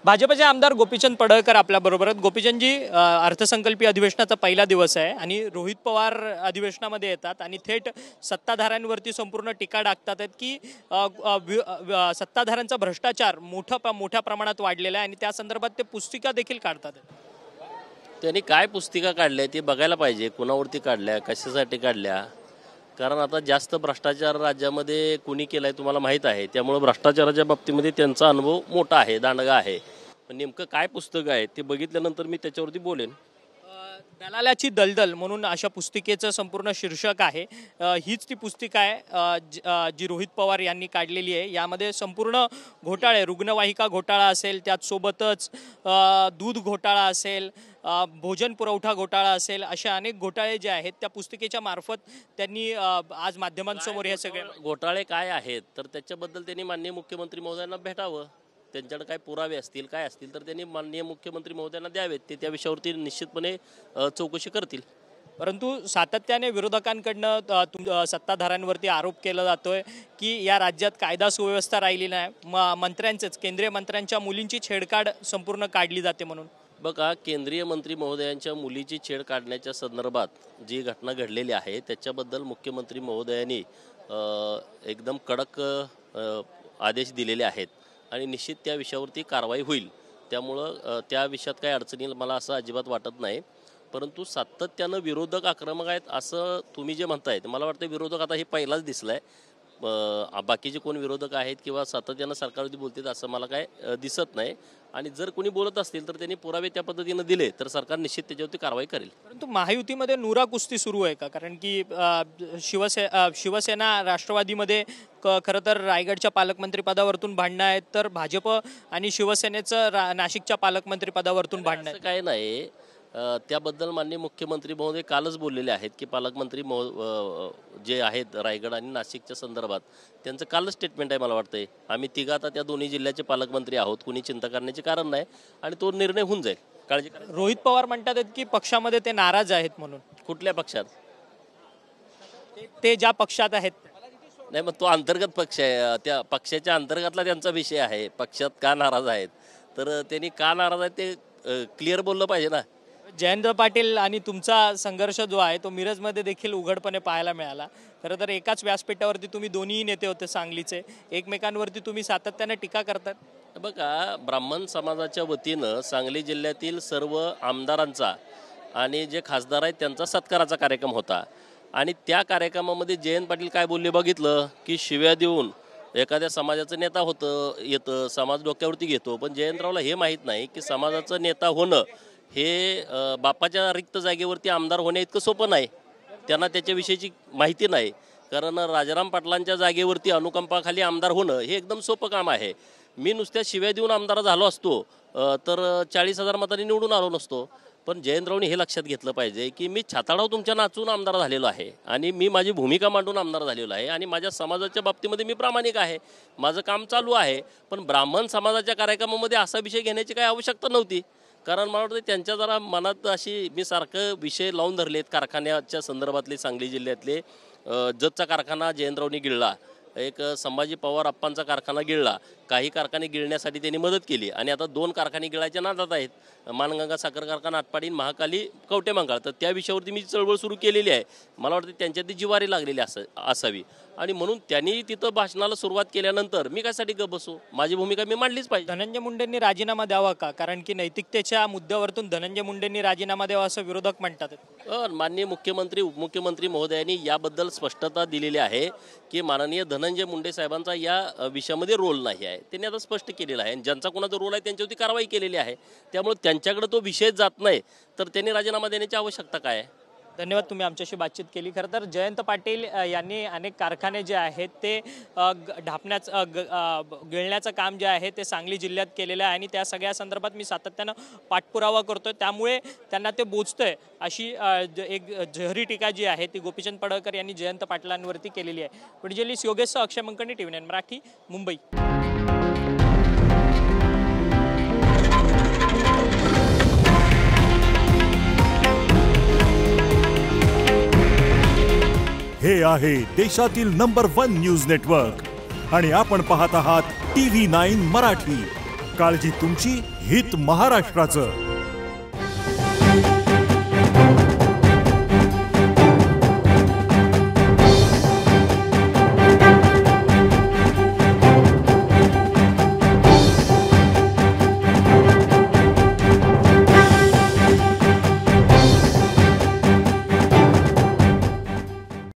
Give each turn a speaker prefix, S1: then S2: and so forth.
S1: भाजपचे आमदार गोपीचंद पडळकर आपल्याबरोबर आहेत। गोपीचंदजी, अर्थसंकल्पीय अधिवेशनाचा पहिला दिवस आहे आणि रोहित पवार अधिवेशनामध्ये येतात आणि थेट सत्ताधाऱ्यांवरती संपूर्ण टीका टाकतात की सत्ताधाऱ्यांचा भ्रष्टाचार मोठ्या प्रमाणात वाढलेला आहे आणि त्या संदर्भात ते पुस्तिका देखील काढतात।
S2: त्यांनी काय पुस्तिका काढल्या ते बघायला पाहिजे, कुणावरती काढल्या, कशासाठी काढल्या। कारण आता जास्त भ्रष्टाचार राज्यामध्ये कुणी केलाय तुम्हाला माहीत आहे, त्यामुळे भ्रष्टाचाराच्या बाबतीमध्ये त्यांचा अनुभव मोठा आहे, दांडगा आहे। पण नेमकं काय पुस्तक आहे ते बघितल्यानंतर मी त्याच्यावरती बोलेन।
S1: दलालाची दलदल म्हणून अशा पुस्तिकेचं संपूर्ण शीर्षक आहे। हीच ती पुस्तिका आहे जी रोहित पवार यांनी काढलेली आहे। यामध्ये संपूर्ण घोटाळे, रुग्णवाहिका घोटाळा असेल, त्यात सोबतच दूध घोटाळा असेल, भोजन पुरवठा घोटाळा असेल, अशा अनेक घोटाळे जे आहेत त्या पुस्तिकेच्या मार्फत त्यांनी आज माध्यमांसमोर हे सगळे
S2: घोटाळे काय आहेत तर त्याच्याबद्दल त्यांनी माननीय मुख्यमंत्री महोदयांना भेटावं। त्यांच्याकडे काय पुरावे असतील, काय असतील तर त्यांनी माननीय मुख्यमंत्री महोदयांना द्यावेत, ते त्या विषयावरती निश्चितपणे चौकशी करतील।
S1: परंतु सातत्याने विरोधकांकडनं सत्ताधाऱ्यांवरती आरोप केला जातोय की या राज्यात कायदा सुव्यवस्था राहिली नाही, मंत्र्यांचेच, केंद्रीय मंत्र्यांच्या मुलींची छेडछाड संपूर्ण काढली जाते म्हणून।
S2: बघा, केंद्रीय मंत्री महोदयांच्या मुलीची छेड काढण्याच्या संदर्भात जी घटना घडलेली आहे त्याच्याबद्दल मुख्यमंत्री महोदयांनी एकदम कडक आदेश दिलेले आहेत आणि निश्चित त्या विषयावरती कारवाई होईल। त्यामुळं त्या विषयात काही अडचणी मला असं अजिबात वाटत नाही। परंतु सातत्यानं विरोधक आक्रमक आहेत असं तुम्ही जे म्हणतायत, मला वाटतं विरोधक आता हे पहिलाच दिसलाय। बाकीचे कोण विरोधक आहेत किंवा सातत्यानं सरकारवरती बोलतात असं मला काय दिसत नाही। आणि जर कोणी बोलत असतील तर त्यांनी पुरावे त्या पद्धतीनं दिले तर सरकार निश्चित त्याच्यावरती कारवाई करेल।
S1: परंतु महायुतीमध्ये नुरा कुस्ती सुरू आहे का? कारण की शिवसेना राष्ट्रवादीमध्ये खरं तर रायगडच्या पालकमंत्री पदावरतून भांडणं आहेत, तर भाजप आणि शिवसेनेचं नाशिकच्या पालकमंत्री पदावरतून भांडणं आहे।
S2: काय नाही, त्याबद्दल माननीय मुख्यमंत्री महोदय कालच बोललेले आहेत की पालकमंत्री जे आहेत रायगड आणि नाशिकच्या संदर्भात त्यांचं कालच स्टेटमेंट आहे। मला वाटतंय आम्ही तिघं आता त्या दोन्ही जिल्ह्याचे पालकमंत्री आहोत, कुणी चिंता करण्याचे कारण नाही आणि तो निर्णय होऊन जाईल, काळजी करा।
S1: रोहित पवार म्हणतात की पक्षामध्ये ते नाराज आहेत म्हणून।
S2: कुठल्या पक्षात?
S1: ते ज्या पक्षात आहेत।
S2: नाही, मग तो अंतर्गत पक्ष आहे, त्या पक्षाच्या अंतर्गतला त्यांचा विषय आहे। पक्षात का नाराज आहेत तर त्यांनी का नाराज आहेत ते क्लिअर बोललं पाहिजे ना।
S1: जयंत पाटील आणि तुमचा संघर्ष जो आहे तो मिरजमध्ये देखील उघडपणे पाहायला मिळाला। खरं तर एकाच व्यासपीठावरती तुम्ही दोन्ही नेते होते सांगलीचे, एकमेकांवरती तुम्ही सातत्याने टीका करतात।
S2: बघा, ब्राह्मण समाजाच्या वतीनं सांगली जिल्ह्यातील सर्व आमदारांचा आणि जे खासदार आहेत त्यांचा सत्काराचा कार्यक्रम होता आणि त्या कार्यक्रमामध्ये जयंत पाटील काय बोलले बघितलं की शिव्या देऊन एखाद्या समाजाचं नेता येतं, समाज डोक्यावरती घेतो। पण जयंतरावला हे माहीत नाही की समाजाचं नेता होणं हे बापाच्या रिक्त जागेवरती आमदार होणे इतकं सोपं नाही। त्यांना त्याच्याविषयीची माहिती नाही, कारण राजाराम पाटलांच्या जागेवरती अनुकंपाखाली आमदार होणं हे एकदम सोपं काम आहे। मी नुसत्या शिव्या देऊन आमदार झालो असतो तर 40,000 मतांनी निवडून आलो नसतो। पण जयंतरावनी हे लक्षात घेतलं पाहिजे की मी छाताडाव तुमच्या नाचून आमदार झालेलो आहे आणि मी माझी भूमिका मांडून आमदार झालेलो आहे आणि माझ्या समाजाच्या बाबतीमध्ये मी प्रामाणिक आहे, माझं काम चालू आहे। पण ब्राह्मण समाजाच्या कार्यक्रमामध्ये असा विषय घेण्याची काही आवश्यकता नव्हती, कारण मला वाटतं त्यांच्या जरा मनात अशी, मी सारखं विषय लावून धरलेत कारखान्याच्या संदर्भातले। सांगली जिल्ह्यातले जतचा कारखाना जयंतरावनी गिळला, एक संभाजी पवार अप्पांचा कारखाना गिळला, काही कारखाने गिळण्यासाठी त्यांनी मदत केली आणि आता 2 कारखाने गिळायच्या नादात आहेत, मानगंगा साखर कारखाना आटपाडी, महाकाली कवटेमंगळ। तर त्या विषयावरती मी चळवळ सुरू केलेली आहे। मला वाटतं त्यांच्यात ती जिवारी लागलेली असावी आणि म्हणून त्यांनी तिथं भाषणाला सुरुवात केल्यानंतर मी कशासाठी गप्प बसू, माझी भूमिका मी मांडलीच पाहिजे।
S1: धनंजय मुंडेंनी राजीनामा द्यावा का? कारण की नैतिकतेच्या मुद्द्यावरतून धनंजय मुंडेंनी राजीनामा द्यावा असं विरोधक म्हणतात।
S2: माननीय मुख्यमंत्री उपमुख्यमंत्री महोदयांनी याबद्दल स्पष्टता दिलेली आहे की माननीय धनंजय मुंडे साहेबांचा या विषयामध्ये रोल नाही आहे। त्यांनी आता स्पष्ट केलेलं आहे, ज्यांचा कोणाचा रोल आहे त्यांच्यावरती कारवाई केलेली आहे। त्यामुळे त्यांच्याकडे तो विषय जात नाही तर त्यांनी राजीनामा देण्याची आवश्यकता काय आहे?
S1: धन्यवाद, तुम्ही आमच्याशी बातचीत केली। खरं तर जयंत पाटील यांनी अनेक कारखाने जे आहेत ते गिळण्याचं काम जे आहे ते सांगली जिल्ह्यात केलेलं आहे आणि त्या सगळ्या संदर्भात मी सातत्यानं पाठपुरावा करतोय, त्यामुळे त्यांना ते बोचतंय अशी एक जहरी टीका जी आहे ती गोपीचंद पडळकर यांनी जयंत पाटलांवरती केलेली आहे। पुढे योगेश अक्षय मंकणी, TV9 मराठी, मुंबई।
S3: हे आहे देशातील नंबर 1 न्यूज नेटवर्क आणि आपण पाहत आहात TV9 मराठी। काळजी तुमची, हित महाराष्ट्राचं.